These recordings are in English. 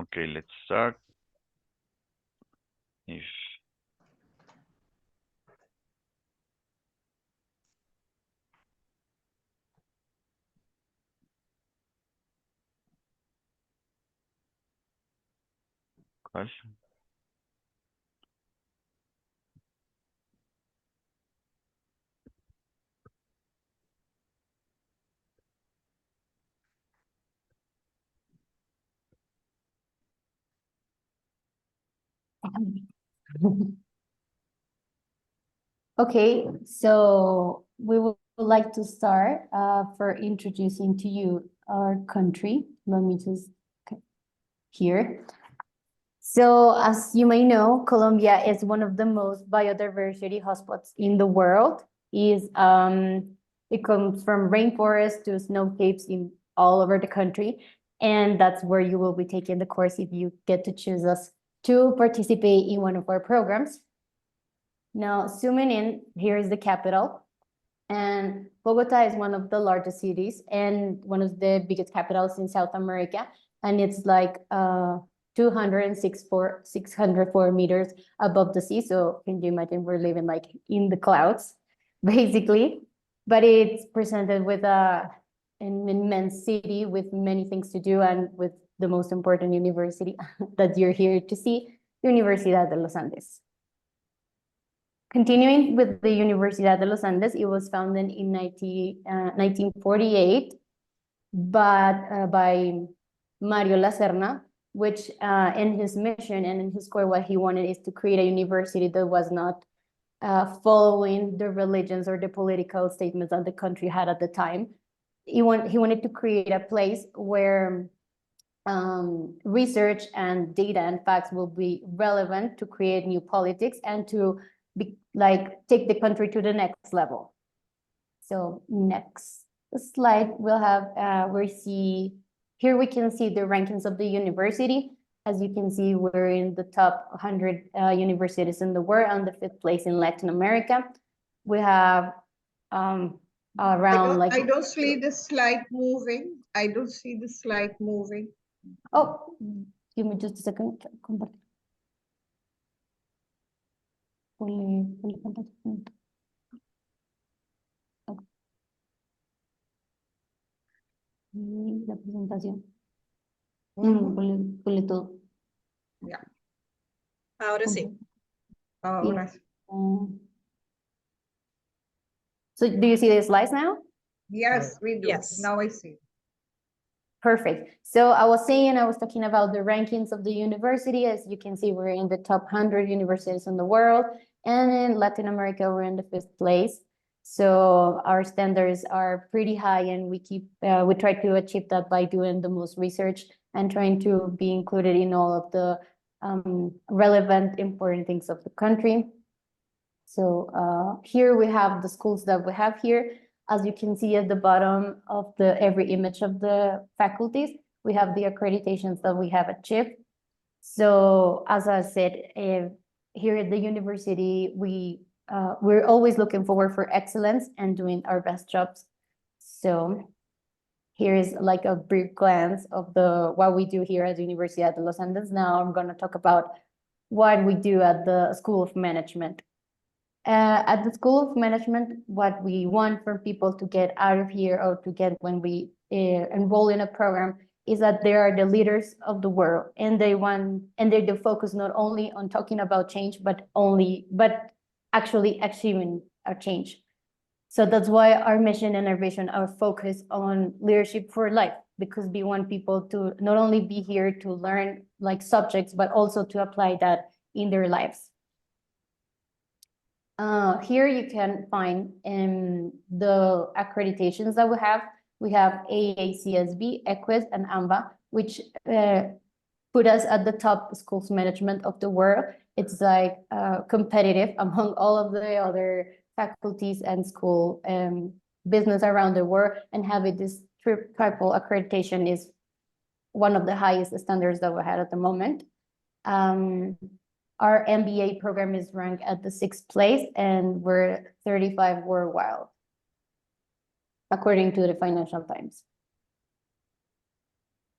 Okay, let's start. If question. Okay, so we would like to start for introducing to you our country. Let me just here. So as you may know, Colombia is one of the most biodiversity hotspots in the world. It comes from rainforest to snow capes in all over the country. And that's where you will be taking the course if you get to choose us to participate in one of our programs. Now, zooming in, here is the capital. And Bogota is one of the largest cities and one of the biggest capitals in South America. And it's like 604 meters above the sea. So can you imagine we're living like in the clouds, basically. But it's presented with an immense city with many things to do and with the most important university that you're here to see, Universidad de los Andes. Continuing with the Universidad de los Andes, it was founded in 1948 by Mario Lacerna, which in his mission and in his core, what he wanted is to create a university that was not following the religions or the political statements that the country had at the time. He wanted to create a place where research and data and facts will be relevant to create new politics and to take the country to the next level. So next slide, we'll have here we can see the rankings of the university. As you can see, we're in the top 100 universities in the world, on the 5th place in Latin America. We have around I don't see the slide moving. I don't see the slide moving. Oh, give me just a second. La presentación. Ponle todo. Ya. Ahora sí. Ahora sí. So do you see the slides now? Yes, we do. Yes. Now I see. Perfect. So I was talking about the rankings of the university. As you can see, we're in the top 100 universities in the world. And in Latin America, we're in the 5th place. So our standards are pretty high, and we try to achieve that by doing the most research and trying to be included in all of the relevant, important things of the country. So here we have the schools that we have here. As you can see at the bottom of every image of the faculties, we have the accreditations that we have achieved. So as I said, here at the university, we're always looking forward for excellence and doing our best jobs. So here is like a brief glance of what we do here at the Universidad de los Andes. Now I'm going to talk about what we do at the School of Management. At the School of Management, what we want from people to get out of here or to get when we enroll in a program is that they are the leaders of the world, and they focus not only on talking about change, but actually achieving a change. So that's why our mission and our vision are focused on leadership for life, because we want people to not only be here to learn like subjects, but also to apply that in their lives. Here you can find the accreditations that we have. We have AACSB, EQUIS, and AMBA, which put us at the top schools management of the world. It's like competitive among all of the other faculties and school business around the world, and having this triple accreditation is one of the highest standards that we had at the moment. Our MBA program is ranked at the 6th place, and we're 35 worldwide, according to the Financial Times.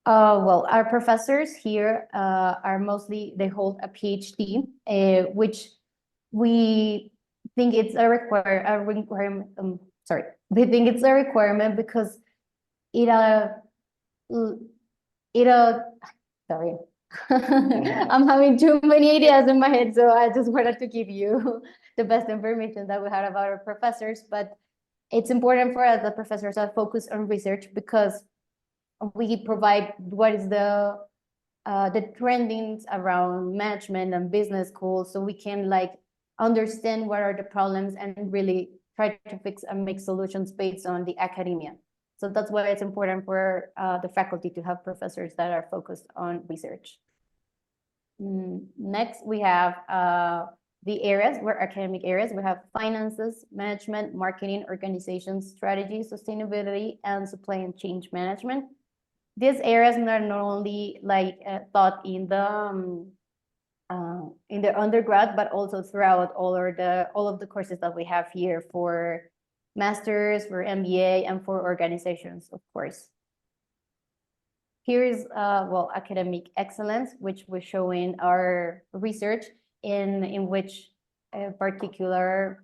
Well, our professors here are mostly, they hold a PhD, which we think it's a requirement, sorry, we think it's a requirement because it, sorry. I'm having too many ideas in my head, so I just wanted to give you the best information that we had about our professors, but it's important for us that professors are focused on research because we provide what is the trendings around management and business schools, so we can like understand what are the problems and really try to fix and make solutions based on the academia. So that's why it's important for the faculty to have professors that are focused on research. Next, we have the areas, where academic areas. We have finances, management, marketing, organization, strategy, sustainability, and supply and change management. These areas are not only like taught in the undergrad, but also throughout all of the courses that we have here for masters, for MBA, and for organizations, of course. Here is well, academic excellence, which we're showing our research in which particular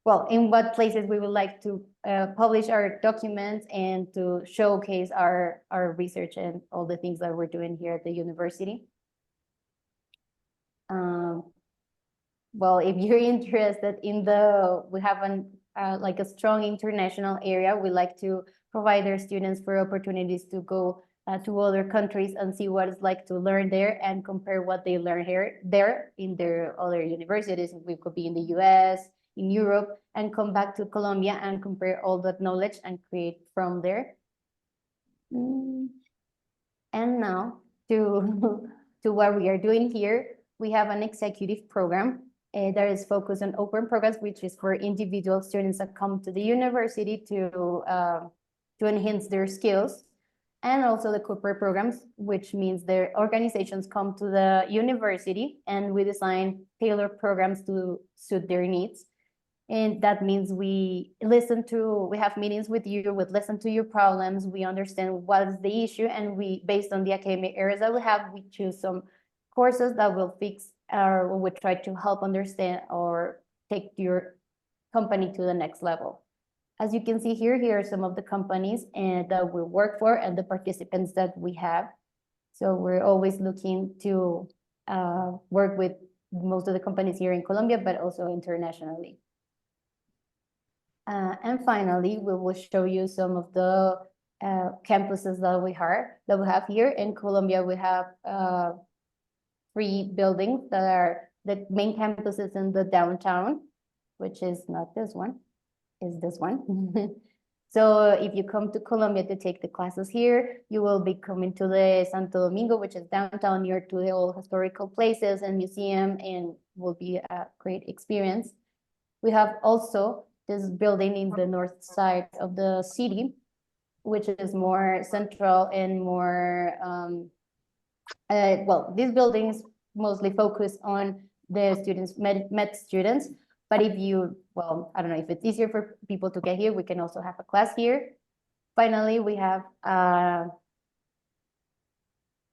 well, in what places we would like to publish our documents and to showcase our research and all the things that we're doing here at the university. Well, if you're interested in we have like a strong international area, we like to provide our students for opportunities to go to other countries and see what it's like to learn there and compare what they learn there in their other universities. We could be in the US, in Europe, and come back to Colombia and compare all that knowledge and create from there. And now to what we are doing here, we have an executive program that is focused on open programs, which is for individual students that come to the university to enhance their skills, and also the corporate programs, which means their organizations come to the university and we design tailored programs to suit their needs. And that means we have meetings with you, we listen to your problems, we understand what is the issue, and we, based on the academic areas that we have, we choose some courses that will fix or we try to help understand or take your company to the next level. As you can see here are some of the companies that we work for and the participants that we have. So we're always looking to work with most of the companies here in Colombia, but also internationally. And finally, we will show you some of the campuses that we have here. In Colombia, we have 3 buildings that are the main campuses in the downtown, which is not this one, is this one. So if you come to Colombia to take the classes here, you will be coming to the Santo Domingo, which is downtown near to the old historical places and museum, and will be a great experience. We have also this building in the north side of the city, which is more central and more, well, these buildings mostly focus on the students, med students. But if you, well, I don't know if it's easier for people to get here, we can also have a class here. Finally, we have,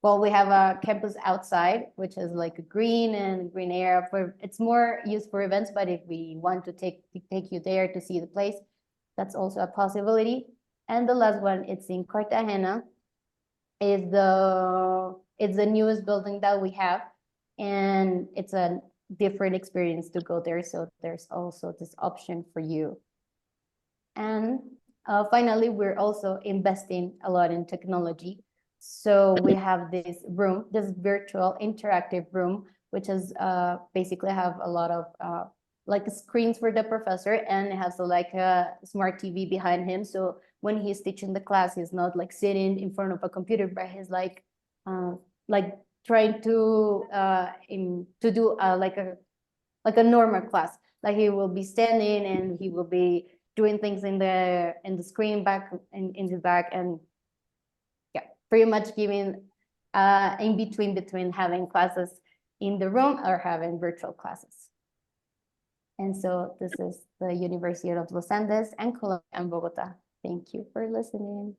well, we have a campus outside, which is like a green area for, it's more used for events, but if we want to take you there to see the place, that's also a possibility. And the last one, it's in Cartagena, is the newest building that we have, and it's a different experience to go there, so there's also this option for you. And finally, we're also investing a lot in technology. So we have this room, this virtual interactive room, which is basically have a lot of like screens for the professor, and it has like a smart TV behind him. So when he's teaching the class, he's not like sitting in front of a computer, but he's like trying to do like a normal class. Like he will be standing and he will be doing things in the screen back in his back, and yeah, pretty much giving in between having classes in the room or having virtual classes. And so this is the University of Los Andes and Colombia and Bogota. Thank you for listening.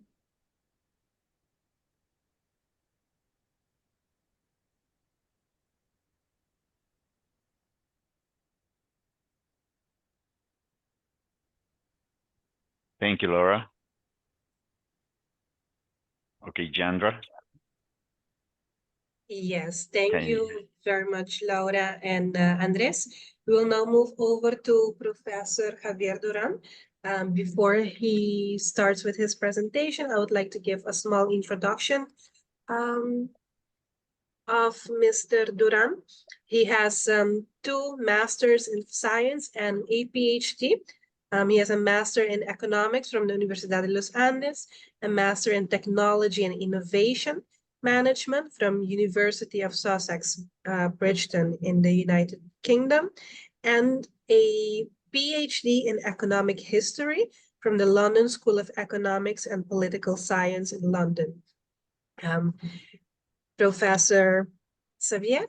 Thank you, Laura. Okay, Jandra. Yes, thank Can you- you very much, Laura and Andres. We will now move over to Professor Javier Duran. Before he starts with his presentation, I would like to give a small introduction of Mr. Duran. He has 2 masters in science and a PhD. He has a master in economics from the Universidad de los Andes, a master in technology and innovation management from University of Sussex, Bridgeton in the United Kingdom, and a PhD in economic history from the London School of Economics and Political Science in London. Professor Xavier,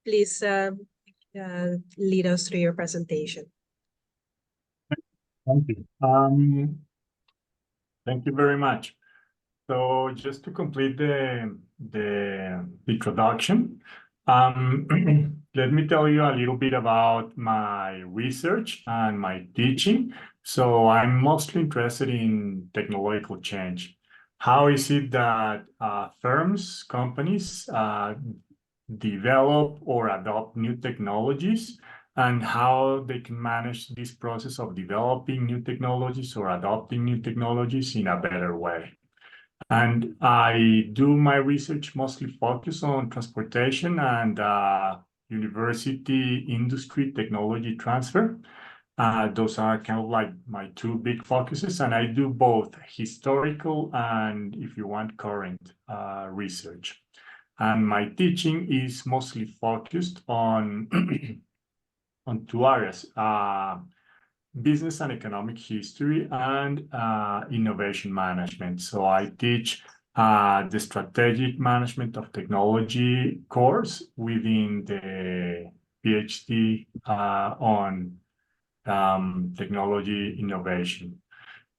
please lead us through your presentation. Thank you. Thank you very much. So just to complete the introduction, let me tell you a little bit about my research and my teaching. So I'm mostly interested in technological change. How is it that firms, companies develop or adopt new technologies, and how they can manage this process of developing new technologies or adopting new technologies in a better way. And I do my research mostly focus on transportation and university industry technology transfer. Those are kind of like my 2 big focuses, and I do both historical and, if you want, current research. And my teaching is mostly focused on on 2 areas: business and economic history and innovation management. So I teach the strategic management of technology course within the PhD on technology innovation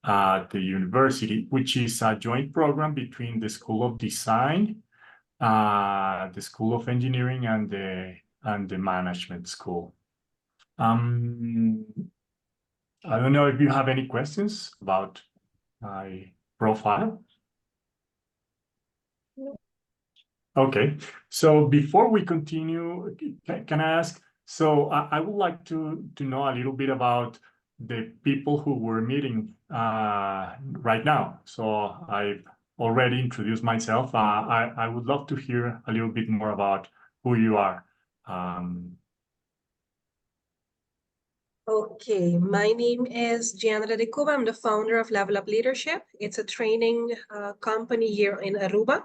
at the university, which is a joint program between the School of Design, the School of Engineering, and the Management School. I don't know if you have any questions about my profile. Okay, so before we continue, can I ask, so I would like to know a little bit about the people who we're meeting right now. So I've already introduced myself. I would love to hear a little bit more about who you are. Okay, my name is Gianna de Cuba. I'm the founder of Level Up Leadership. It's a training company here in Aruba.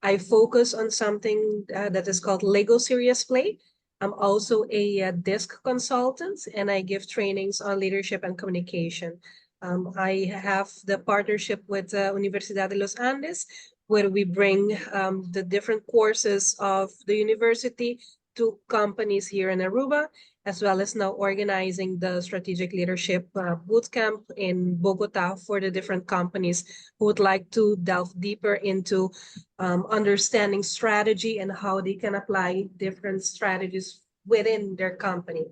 I focus on something that is called Lego Serious Play. I'm also a DISC consultant, and I give trainings on leadership and communication. I have the partnership with Universidad de los Andes, where we bring the different courses of the university to companies here in Aruba, as well as now organizing the strategic leadership bootcamp in Bogota for the different companies who would like to delve deeper into understanding strategy and how they can apply different strategies within their company.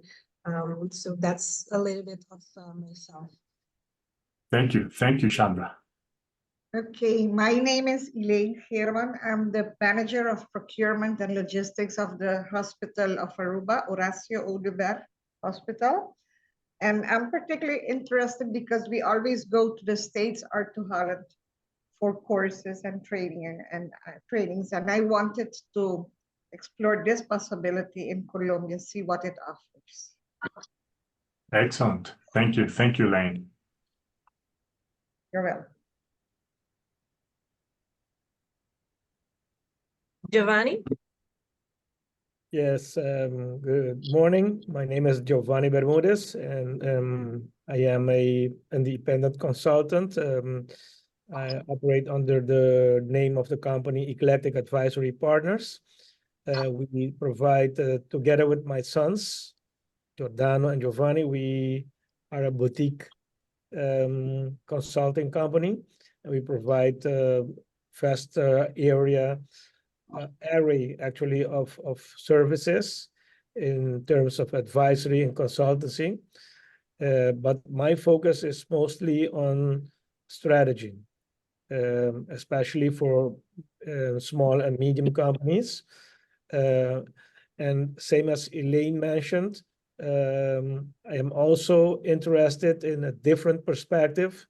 So that's a little bit of myself. Thank you, Chandra. Okay, my name is Elaine Herman. I'm the manager of procurement and logistics of the Hospital of Aruba, Horacio Oduber Hospital. And I'm particularly interested because we always go to the States or to Holland for courses and training and trainings. And I wanted to explore this possibility in Colombia, see what it offers. Excellent. Thank you, Elaine. You're welcome. Giovanni? Yes, good morning. My name is Giovanni Bermudez, and I am an independent consultant. I operate under the name of the company Eclectic Advisory Partners. We provide, together with my sons, Giordano and Giovanni, we are a boutique consulting company, and we provide vast array actually of services in terms of advisory and consultancy. But my focus is mostly on strategy, especially for small and medium companies. And same as Elaine mentioned, I am also interested in a different perspective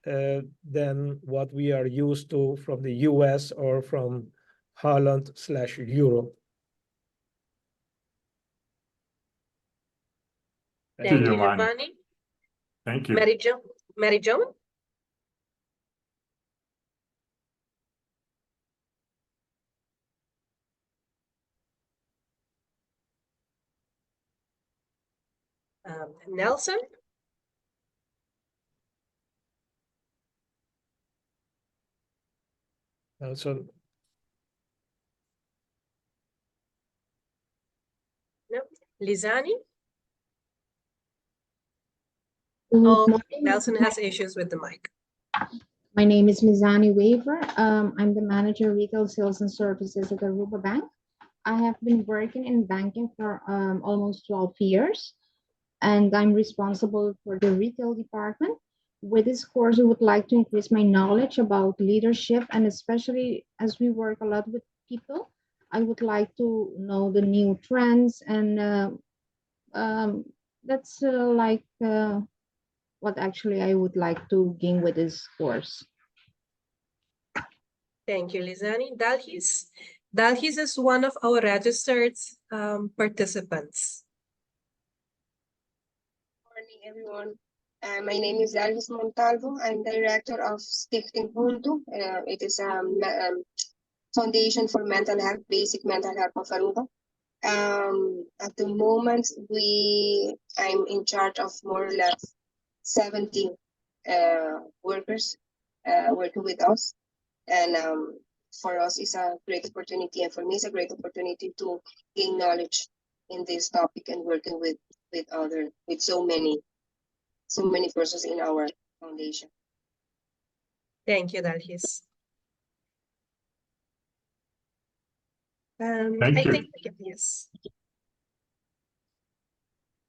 than what we are used to from the US or from Holland/Europe. Thank Thank you, you, Giovanni. Giovanni. Thank you. Mary Jo? Nelson? So No. Lizani? Good Oh, morning. Nelson has issues with the mic. My name is Mizani Waver. I'm the manager of retail sales and services at Aruba Bank. I have been working in banking for almost 12 years, and I'm responsible for the retail department. With this course, I would like to increase my knowledge about leadership, and especially as we work a lot with people, I would like to know the new trends, and that's what actually I would like to gain with this course. Thank you, Lizani. Dalhis? Dalhis is one of our registered participants. Morning, everyone. My name is Dalvis Montalvo. I'm director of Stichting Punto. It is a foundation for mental health, basic mental health of Aruba. At the moment, I'm in charge of more or less 70 workers working with us. And for us, it's a great opportunity. And for me, it's a great opportunity to gain knowledge in this topic and working with so many persons in our foundation. Thank you, Dalhis. Thank I you. think, yes.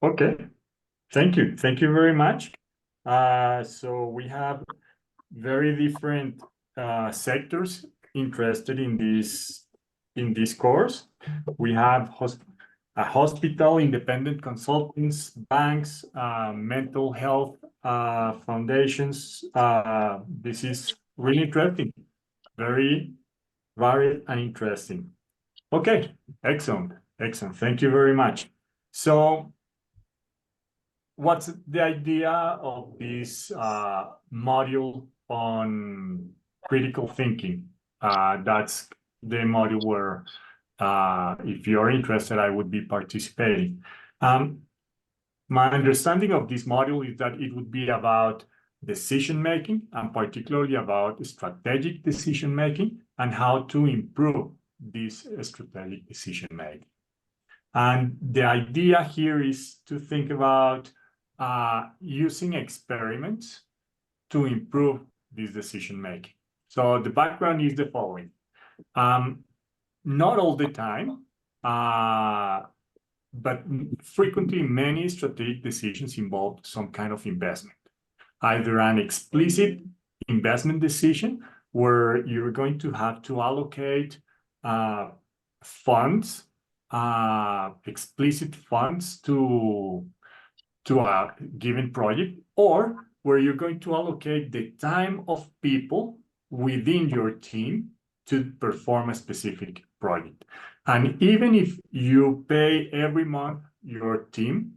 Okay, thank you. Thank you very much. So we have very different sectors interested in this course. We have a hospital, independent consultants, banks, mental health foundations. This is really interesting, very varied and interesting. Okay, excellent, excellent. Thank you very much. So what's the idea of this module on critical thinking? That's the module where, if you're interested, I would be participating. My understanding of this module is that it would be about decision-making, and particularly about strategic decision-making and how to improve this strategic decision-making. And the idea here is to think about using experiments to improve this decision-making. So the background is the following. Not all the time, but frequently many strategic decisions involve some kind of investment. Either an explicit investment decision where you're going to have to allocate funds, explicit funds to a given project, or where you're going to allocate the time of people within your team to perform a specific project. And even if you pay every month your team,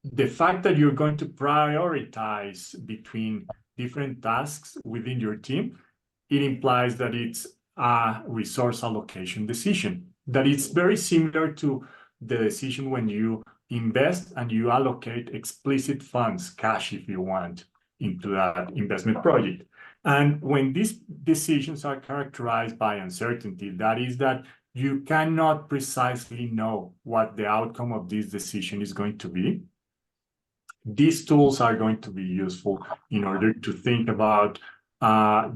the fact that you're going to prioritize between different tasks within your team, it implies that it's a resource allocation decision, that it's very similar to the decision when you invest and you allocate explicit funds, cash if you want, into that investment project. And when these decisions are characterized by uncertainty, that is that you cannot precisely know what the outcome of this decision is going to be, These tools are going to be useful in order to think about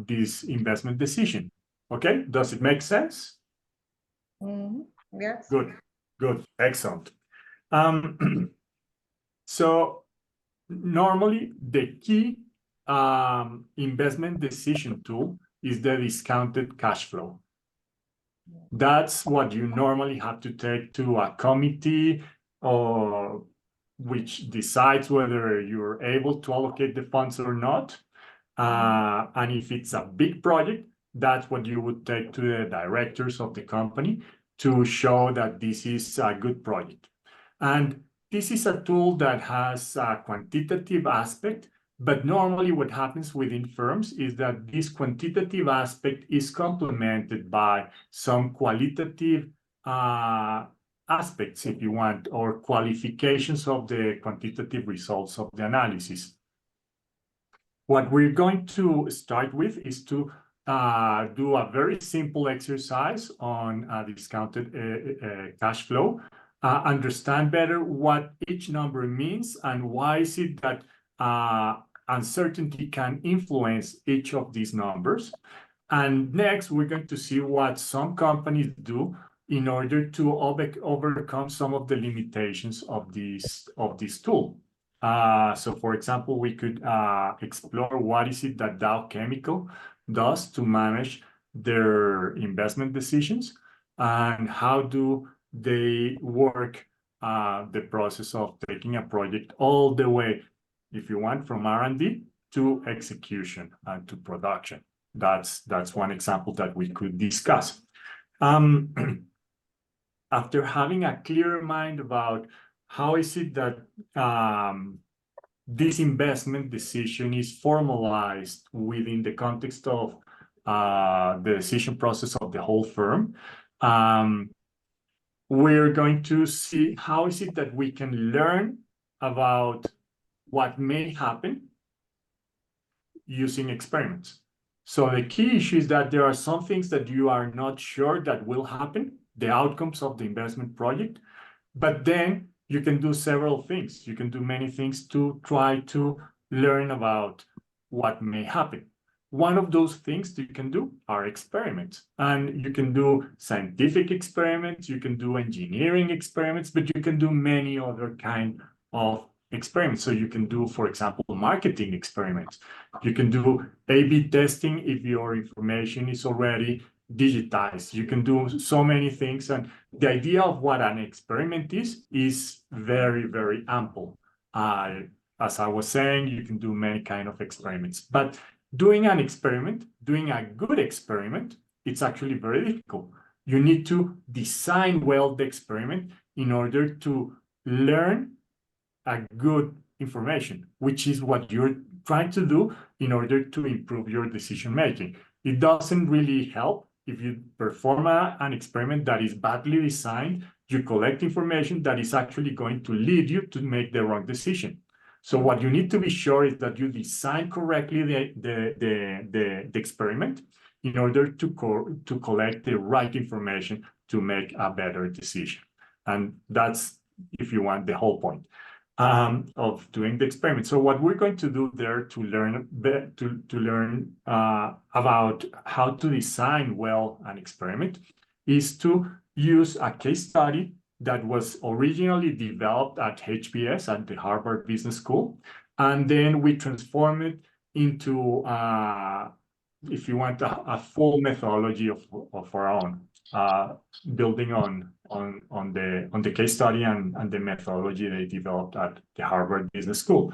this investment decision. Okay, does it make sense? Yes. Good, excellent. So normally the key investment decision tool is the discounted cash flow. That's what you normally have to take to a committee or which decides whether you're able to allocate the funds or not. And if it's a big project, that's what you would take to the directors of the company to show that this is a good project. And this is a tool that has a quantitative aspect, but normally what happens within firms is that this quantitative aspect is complemented by some qualitative aspects, if you want, or qualifications of the quantitative results of the analysis. What we're going to start with is to do a very simple exercise on discounted cash flow, understand better what each number means and why is it that uncertainty can influence each of these numbers. And next, we're going to see what some companies do in order to overcome some of the limitations of this tool. So for example, we could explore what is it that Dow Chemical does to manage their investment decisions and how do they work the process of taking a project all the way, if you want, from R&D to execution and to production. That's one example that we could discuss. After having a clear mind about how is it that this investment decision is formalized within the context of the decision process of the whole firm, we're going to see how is it that we can learn about what may happen using experiments. So the key issue is that there are some things that you are not sure that will happen, the outcomes of the investment project, but then you can do several things. You can do many things to try to learn about what may happen. One of those things that you can do are experiments. And you can do scientific experiments, you can do engineering experiments, but you can do many other kind of experiments. So you can do, for example, marketing experiments. You can do A/B testing if your information is already digitized. You can do so many things. And the idea of what an experiment is very, very ample. As I was saying, you can do many kind of experiments. But doing an experiment, doing a good experiment, it's actually very difficult. You need to design well the experiment in order to learn a good information, which is what you're trying to do in order to improve your decision making. It doesn't really help if you perform an experiment that is badly designed. You collect information that is actually going to lead you to make the wrong decision. So what you need to be sure is that you design correctly the experiment in order to collect the right information to make a better decision. And that's, if you want, the whole point of doing the experiment. So what we're going to do there to learn about how to design well an experiment is to use a case study that was originally developed at HBS, at the Harvard Business School, and then we transform it into, if you want, a full methodology of our own, building on the case study and the methodology they developed at the Harvard Business School.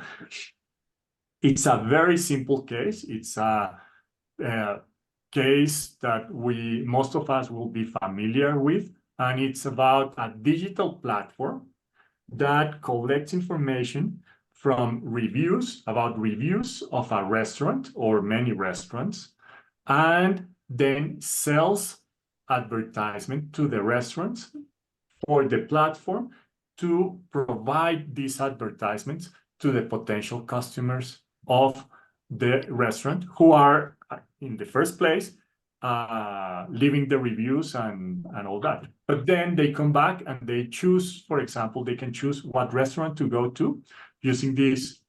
It's a very simple case. It's a case that most of us will be familiar with, and it's about a digital platform that collects information from reviews of a restaurant or many restaurants, and then sells advertisement to the restaurants for the platform to provide these advertisements to the potential customers of the restaurant who are, in the first place, leaving the reviews and all that. But then they come back and they choose, for example, they can choose what restaurant to go to, using this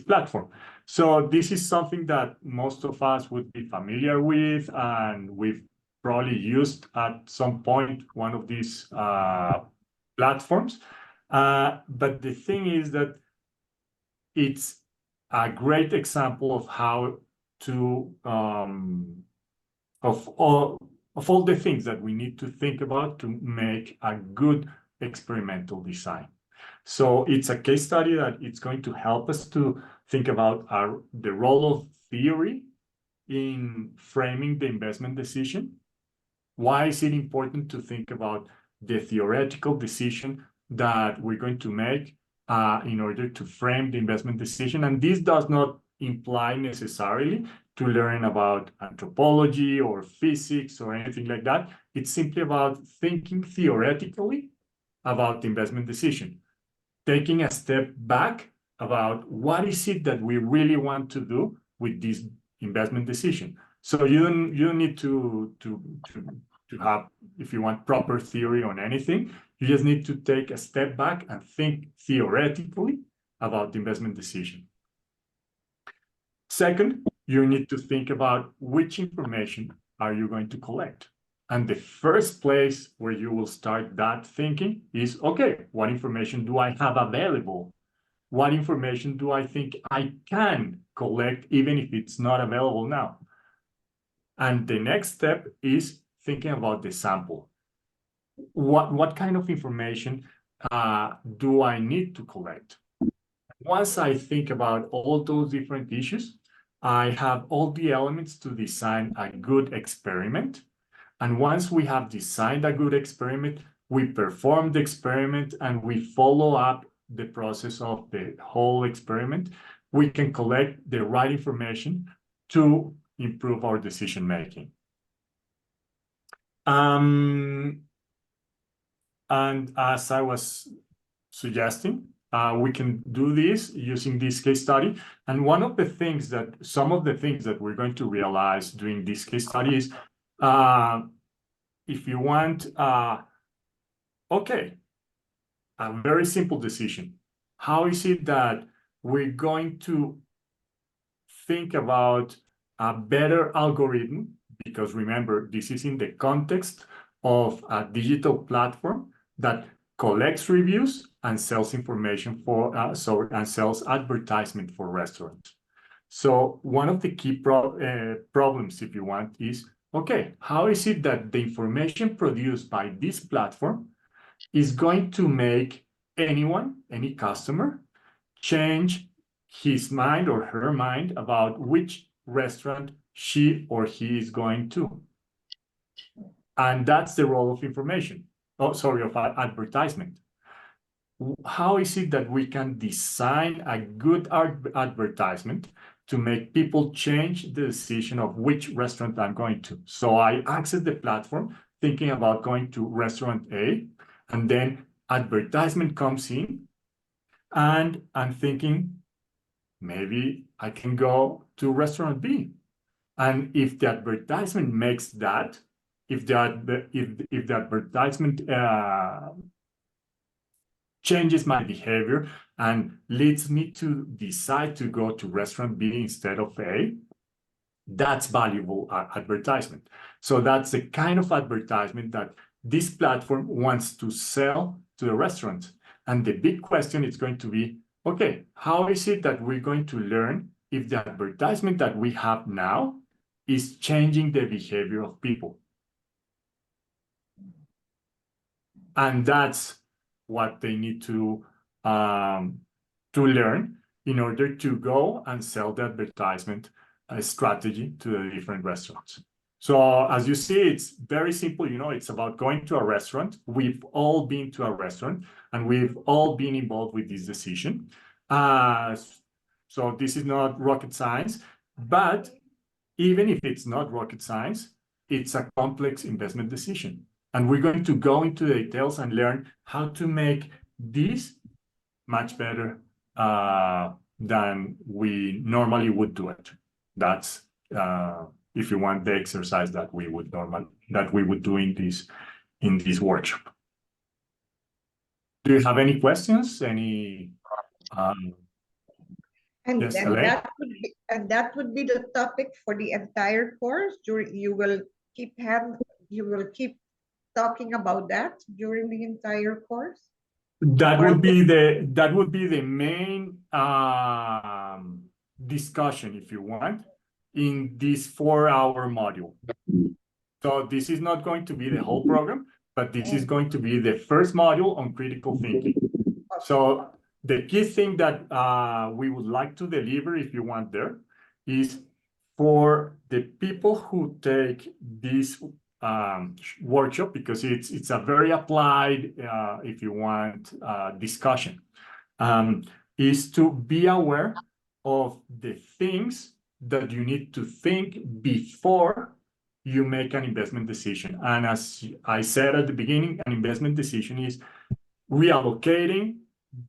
platform. So this is something that most of us would be familiar with, and we've probably used at some point one of these platforms. But the thing is that it's a great example of how to of all the things that we need to think about to make a good experimental design. So it's a case study that it's going to help us to think about the role of theory in framing the investment decision. Why is it important to think about the theoretical decision that we're going to make in order to frame the investment decision? And this does not imply necessarily to learn about anthropology or physics or anything like that. It's simply about thinking theoretically about the investment decision, taking a step back about what is it that we really want to do with this investment decision. So you don't need to have, if you want, proper theory on anything. You just need to take a step back and think theoretically about the investment decision. Second, you need to think about which information are you going to collect. And the first place where you will start that thinking is, okay, what information do I have available? What information do I think I can collect, even if it's not available now? And the next step is thinking about the sample. What kind of information do I need to collect? Once I think about all those different issues, I have all the elements to design a good experiment. And once we have designed a good experiment, we perform the experiment and we follow up the process of the whole experiment. We can collect the right information to improve our decision making. And as I was suggesting, we can do this using this case study. And some of the things that we're going to realize during this case study is, if you want, okay, a very simple decision. How is it that we're going to think about a better algorithm? Because remember, this is in the context of a digital platform that collects reviews and sells information for, and sells advertisement for restaurants. So one of the key problems, if you want, is, okay, how is it that the information produced by this platform is going to make anyone, any customer, change his mind or her mind about which restaurant she or he is going to? And that's the role of information. Oh, sorry, of advertisement. How is it that we can design a good advertisement to make people change the decision of which restaurant I'm going to? So I access the platform thinking about going to restaurant A, and then advertisement comes in, and I'm thinking, maybe I can go to restaurant B. And if the advertisement makes that, if the advertisement changes my behavior and leads me to decide to go to restaurant B instead of A, that's valuable advertisement. So that's the kind of advertisement that this platform wants to sell to the restaurant. And the big question is going to be, okay, how is it that we're going to learn if the advertisement that we have now is changing the behavior of people? And that's what they need to learn in order to go and sell the advertisement strategy to the different restaurants. So as you see, it's very simple. You know, it's about going to a restaurant. We've all been to a restaurant and we've all been involved with this decision. So this is not rocket science, but even if it's not rocket science, it's a complex investment decision. And we're going to go into the details and learn how to make this much better than we normally would do it. That's, if you want, the exercise that we would do in this workshop. Do you have any questions? Any? And Yes, then Elaine? that would be the topic for the entire course. You will keep talking about that during the entire course. That Or- would be the main discussion, if you want, in this 4-hour module. So this is not going to be the whole program, but this is going to be the first module on critical thinking. So the key thing that we would like to deliver, if you want there, is for the people who take this workshop, because it's a very applied, if you want, discussion, is to be aware of the things that you need to think before you make an investment decision. And as I said at the beginning, an investment decision is reallocating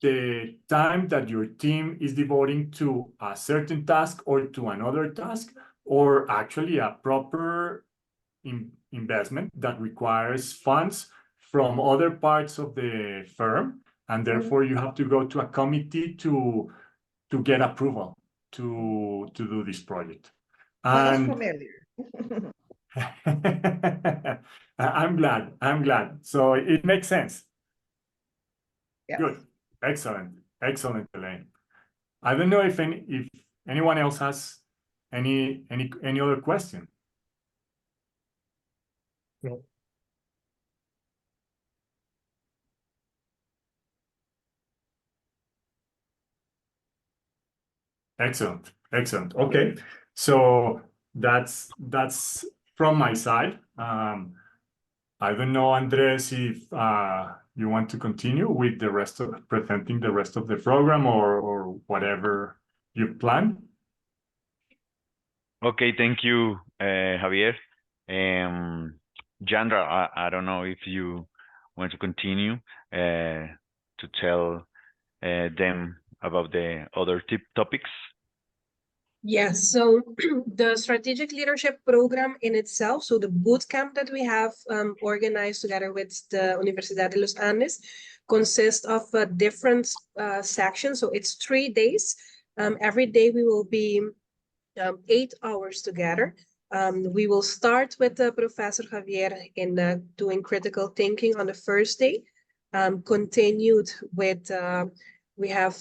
the time that your team is devoting to a certain task or to another task, or actually a proper investment that requires funds from other parts of the firm, and therefore you have to go to a committee to get approval to do this project. Sounds And familiar. I'm glad. So it makes sense. Yes. Good. Excellent, Elaine. I don't know if anyone else has any other question. No. Excellent. Okay, so that's from my side. I don't know, Andres, if you want to continue with the rest of presenting the rest of the program, or whatever you plan. Okay, thank you, Javier. Jandra, I don't know if you want to continue to tell them about the other topics. Yes, so the strategic leadership program in itself, so the boot camp that we have organized together with the Universidad de los Andes, consists of different sections. So it's 3 days. Every day we will be 8 hours together. We will start with Professor Javier in doing critical thinking on the first day, continued with we have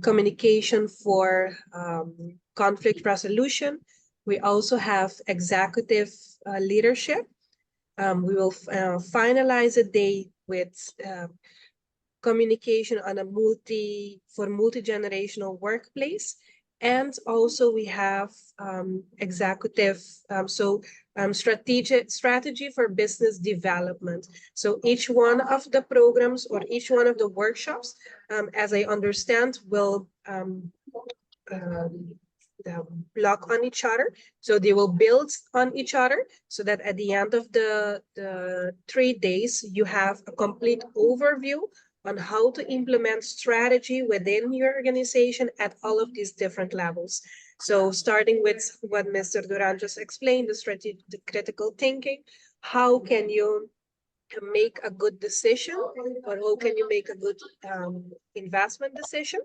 communication for conflict resolution. We also have executive leadership. We will finalize a day with communication on a multi-generational workplace. And also we have executive, strategy for business development. So each one of the programs or each one of the workshops, as I understand, will block on each other. So they will build on each other so that at the end of the 3 days, you have a complete overview on how to implement strategy within your organization at all of these different levels. So starting with what Mr. Duran just explained, the critical thinking, how can you make a good decision, or how can you make a good investment decision?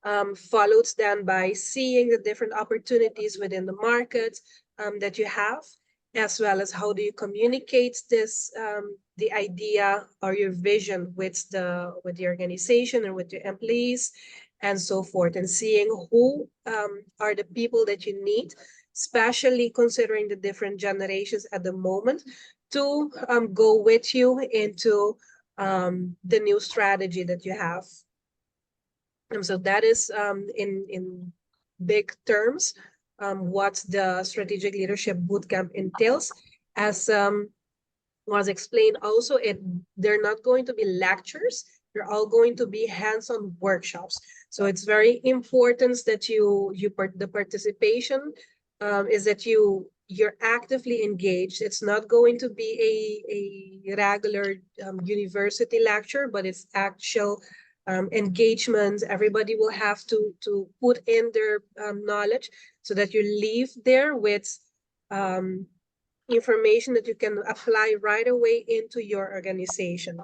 Followed then by seeing the different opportunities within the market that you have, as well as how do you communicate this, the idea or your vision with the organization or with your employees and so forth, and seeing who are the people that you need, especially considering the different generations at the moment, to go with you into the new strategy that you have. And so that is in big terms what the strategic leadership bootcamp entails. As was explained also, they're not going to be lectures, they're all going to be hands-on workshops. So it's very important that the participation is that you're actively engaged. It's not going to be a regular university lecture, but it's actual engagement. Everybody will have to put in their knowledge so that you leave there with information that you can apply right away into your organization.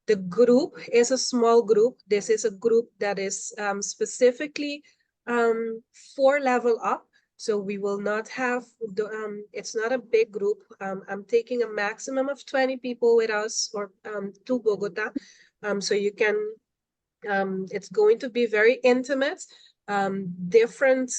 The group is a small group. This is a group that is specifically for level up. So we will not have, it's not a big group. I'm taking a maximum of 20 people with us or to Bogota. So you can, it's going to be very intimate, different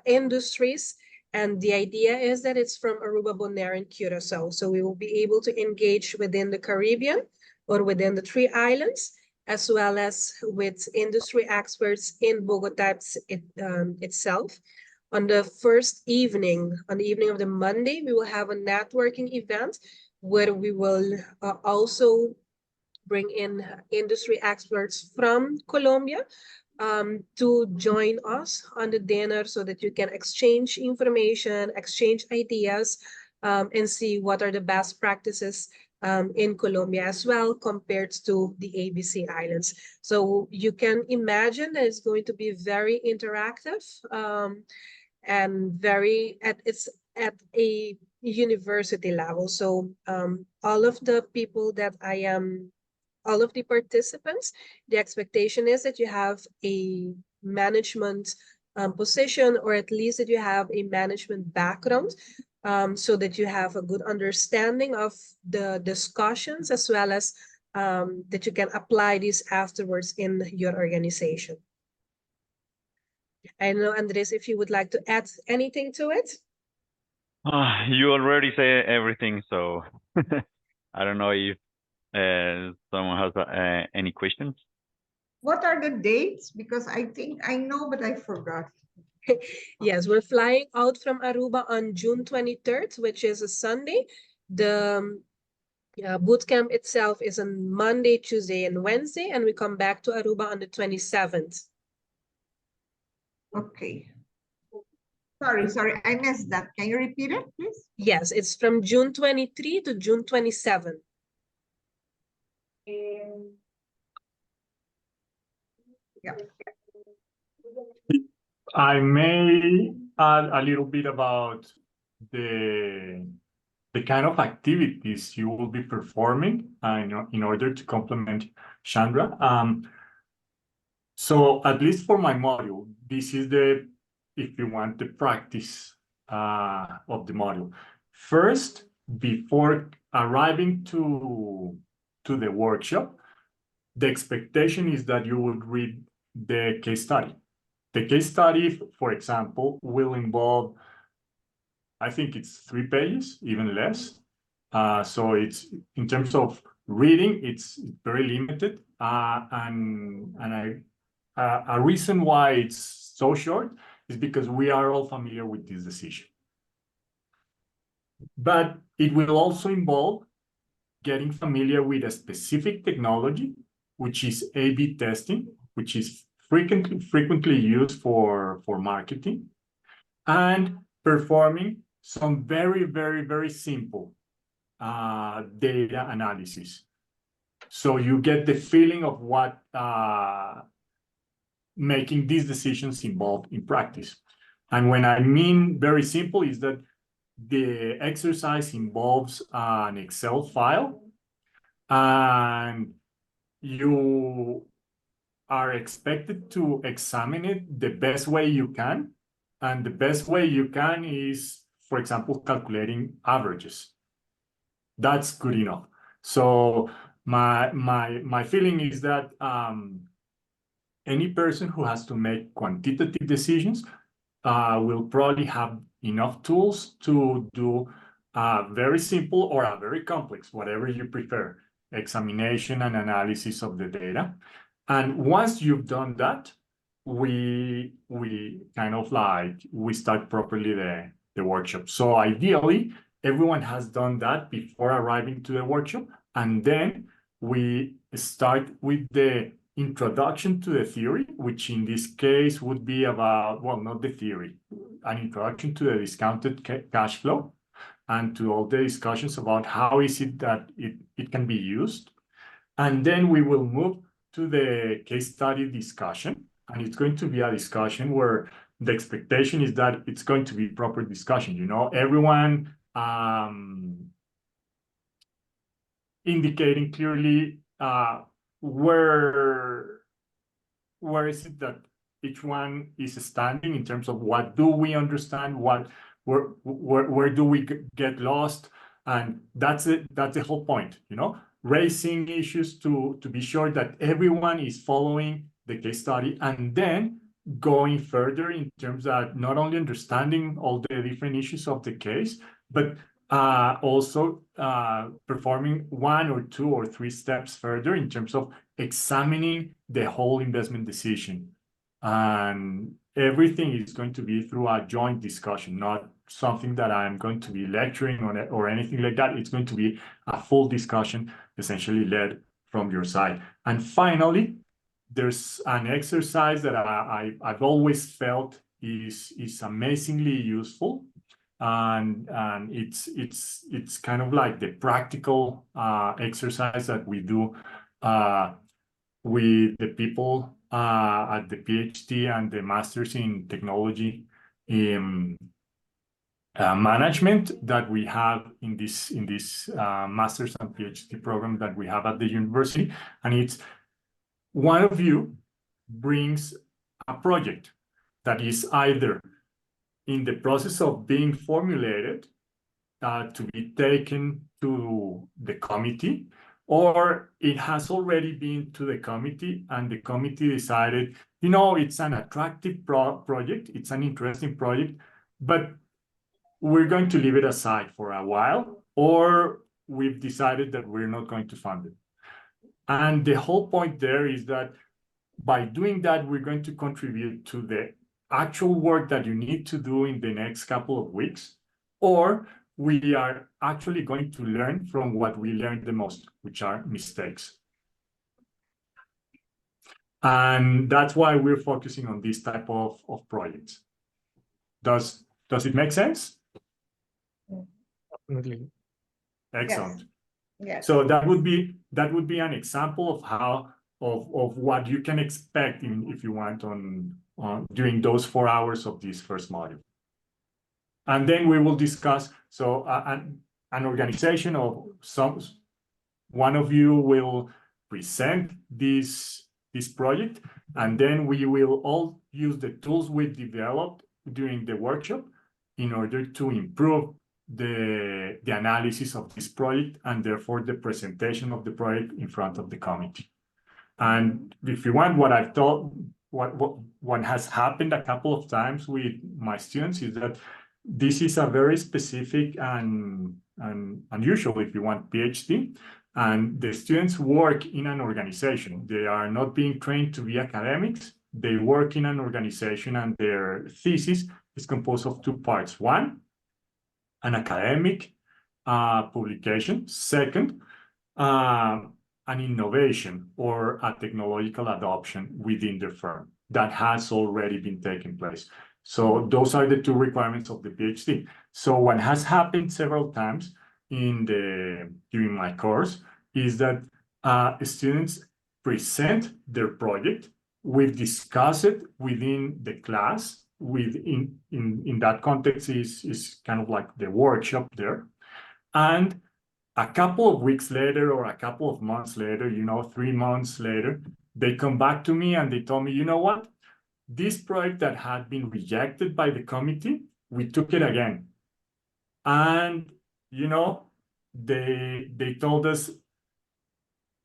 industries. And the idea is that it's from Aruba, Bonaire, and Curacao. So we will be able to engage within the Caribbean or within the 3 islands, as well as with industry experts in Bogota itself. On the first evening, on the evening of the Monday, we will have a networking event where we will also bring in industry experts from Colombia to join us on the dinner so that you can exchange information, exchange ideas, and see what are the best practices in Colombia as well compared to the ABC Islands. So you can imagine that it's going to be very interactive and very it's at a university level. So all of the people that all of the participants, the expectation is that you have a management position, or at least that you have a management background, so that you have a good understanding of the discussions, as well as that you can apply these afterwards in your organization. I know, Andres, if you would like to add anything to it. You already say everything, so I don't know if someone has any questions. What are the dates? Because I think I know, but I forgot. Yes, we're flying out from Aruba on June 23rd, which is a Sunday. The boot camp itself is on Monday, Tuesday, and Wednesday, and we come back to Aruba on the 27th. Okay. Sorry, I missed that. Can you repeat it, please? Yes, it's from June 23 to June 27. Yeah. I may add a little bit about the kind of activities you will be performing in order to complement Chandra. So at least for my module, this is the, if you want, the practice of the module. First, before arriving to the workshop, the expectation is that you would read the case study. The case study, for example, will involve, I think it's 3 pages, even less. So it's, in terms of reading, it's very limited. A reason why it's so short is because we are all familiar with this decision. But it will also involve getting familiar with a specific technology, which is A/B testing, which is frequently used for marketing, and performing some very, very, very simple data analysis. So you get the feeling of what making these decisions involved in practice. And when I mean very simple, is that the exercise involves an Excel file, and you are expected to examine it the best way you can. And the best way you can is, for example, calculating averages. That's good enough. So my feeling is that any person who has to make quantitative decisions will probably have enough tools to do a very simple or a very complex, whatever you prefer, examination and analysis of the data. And once you've done that, we kind of like, we start properly the workshop. So ideally, everyone has done that before arriving to the workshop. And then we start with the introduction to the theory, which in this case would be about, well, not the theory, an introduction to the discounted cash flow and to all the discussions about how is it that it can be used. And then we will move to the case study discussion. And it's going to be a discussion where the expectation is that it's going to be proper discussion. You know, everyone indicating clearly where is it that each one is standing in terms of what do we understand, where do we get lost, and that's it. That's the whole point, you know, raising issues to be sure that everyone is following the case study, and then going further in terms of not only understanding all the different issues of the case, but also performing 1 or 2 or 3 steps further in terms of examining the whole investment decision. And everything is going to be through a joint discussion, not something that I'm going to be lecturing on it or anything like that. It's going to be a full discussion, essentially led from your side. And finally, there's an exercise that I've always felt is amazingly useful. And it's kind of like the practical exercise that we do with the people at the PhD and the Masters in Technology Management that we have in this Masters and PhD program that we have at the university. And it's one of you brings a project that is either in the process of being formulated to be taken to the committee, or it has already been to the committee and the committee decided, you know, it's an attractive project, it's an interesting project, but we're going to leave it aside for a while, or we've decided that we're not going to fund it. And the whole point there is that by doing that, we're going to contribute to the actual work that you need to do in the next couple of weeks, or we are actually going to learn from what we learned the most, which are mistakes. And that's why we're focusing on this type of projects. Does it make sense? Definitely. Excellent. Yes. So that would be an example of how of what you can expect if you want on during those 4 hours of this first module. And then we will discuss, so an organization of one of you will present this project, and then we will all use the tools we developed during the workshop in order to improve the analysis of this project and therefore the presentation of the project in front of the committee. And if you want, what I've taught, what has happened a couple of times with my students is that this is a very specific and unusual, if you want, PhD. And the students work in an organization. They are not being trained to be academics. They work in an organization, and their thesis is composed of 2 parts. One, an academic publication. Second, an innovation or a technological adoption within the firm that has already been taking place. So those are the 2 requirements of the PhD. So what has happened several times during my course is that students present their project. We discuss it within the class. In that context is kind of like the workshop there. And a couple of weeks later or a couple of months later, 3 months later, they come back to me and they told me, you know what? This project that had been rejected by the committee, we took it again. And, they told us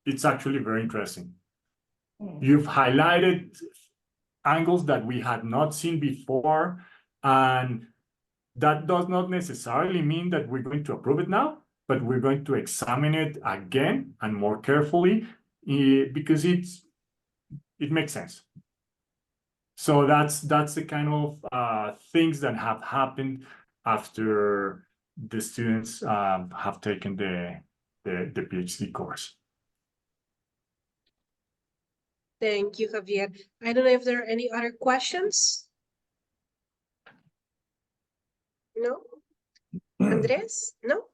it's actually very interesting. You've highlighted angles that we had not seen before. And that does not necessarily mean that we're going to approve it now, but we're going to examine it again and more carefully because it makes sense. So that's the kind of things that have happened after the students have taken the PhD course. Thank you, Javier. I don't know if there are any other questions. No? Andres? No?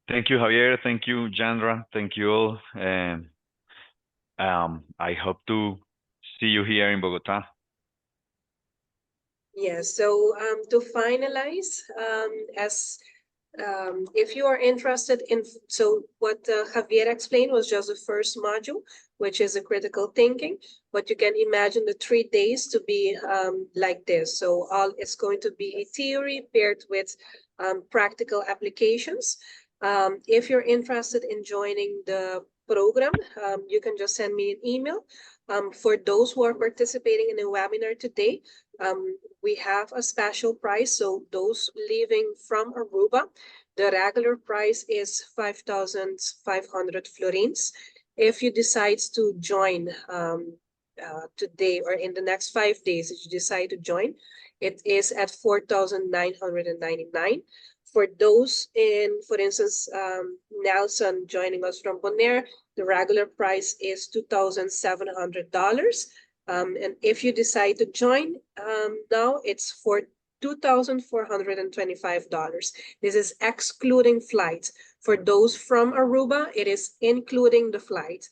Thank you, Javier. Thank you, Jandra. Thank you all. I hope to see you here in Bogota. Yes, so to finalize, as If you are interested in, so what Javier explained was just the first module, which is a critical thinking, but you can imagine the 3 days to be like this. So it's going to be a theory paired with practical applications. If you're interested in joining the program, you can just send me an email. For those who are participating in the webinar today, we have a special price. So those leaving from Aruba, the regular price is 5,500 florins. If you decide to join today or in the next 5 days, if you decide to join, it is at 4,999. For those in, for instance, Nelson joining us from Bonaire, the regular price is $2,700. And if you decide to join now, it's for $2,425. This is excluding flights. For those from Aruba, it is including the flight.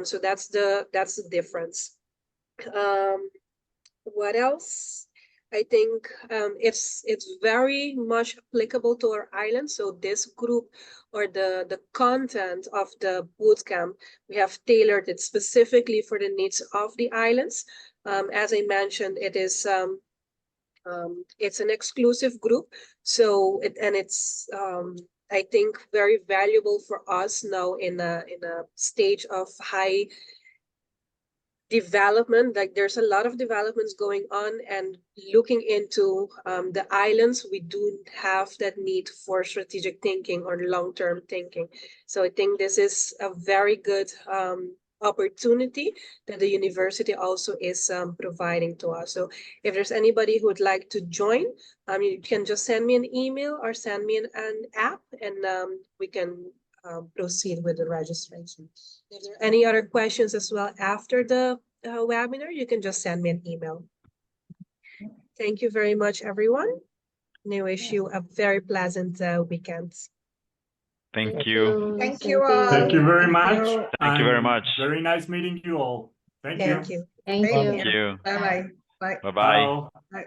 So that's the difference. What else? I think it's very much applicable to our island. So this group or the content of the bootcamp, we have tailored it specifically for the needs of the islands. As I mentioned, it is it's an exclusive group. So it's I think very valuable for us now in a stage of high development. Like there's a lot of developments going on, and looking into the islands, we do have that need for strategic thinking or long-term thinking. So I think this is a very good opportunity that the university also is providing to us. So if there's anybody who would like to join, you can just send me an email or send me an app, and we can proceed with the registration. If there are any other questions as well after the webinar, you can just send me an email. Thank you very much, everyone. And I wish you a very pleasant weekend. Thank you. Thank you all. Thank you very Thank much. you. Thank you very and much. Very nice meeting you all. Thank you. Thank you. Thank Thank you. Thank you. Bye-bye. Bye. Bye-bye. Ciao. Bye.